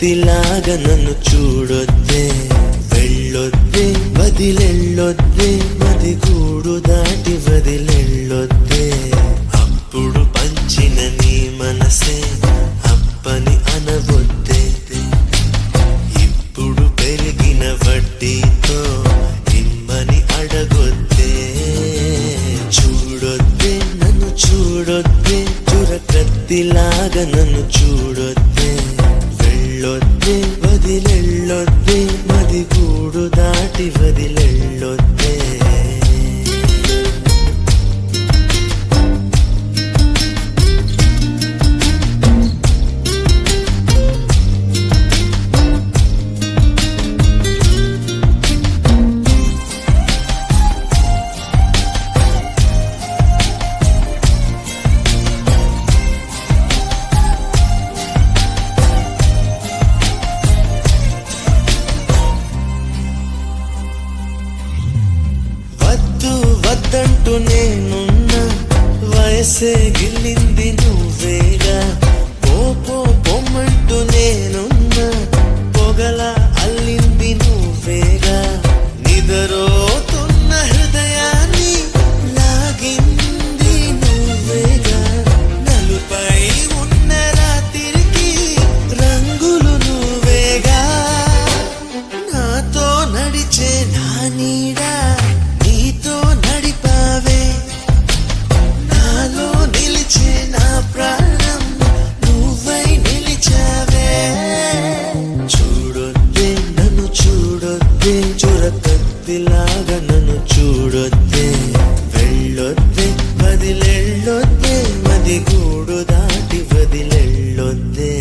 కత్తిలాగా నన్ను చూడొద్దే, వెళ్ళొద్దే వదిలెళ్ళొద్దే, మది గూడు దాటి వదిలెళ్ళొద్దే. అప్పుడు పంచిన నీ మనసే అప్పని అనవొద్దే, ఇప్పుడు పెరిగిన వడ్డీతో ఇమ్మని అడగొద్దే. చూడొద్దే నన్ను చూడొద్దే, చురకత్తిలాగా నన్ను చూడొద్దే, వెళ్ళొద్దే వదిలెళ్ళొద్దే, మది గూడు దాటి వదిలెళ్ళొద్దే. వద్దంటూ నేనున్నా, వయసే గిల్లింది నువ్వేగా. పొమ్మంటూ నేనున్నా, పొగల అల్లింది నువ్వేగా. నిదరోతున్న హృదయాన్ని లాగింది నువ్వేగా. నలుపై ఉన్న రాత్రికి రంగులు నువ్వేగా. నాతో నడిచే నా నీడా నీతో నడిపావే, నాలో నిలిచే నా ప్రాణం నువ్వై నిలిచావే. చూడొద్దే నన్ను చూడొద్దే, చురకత్తిలాగా నన్ను చూడొద్దే, వెళ్ళొద్దే వదిలెళ్ళొద్దే, మది గూడు దాటి వదిలెళ్ళొద్దే.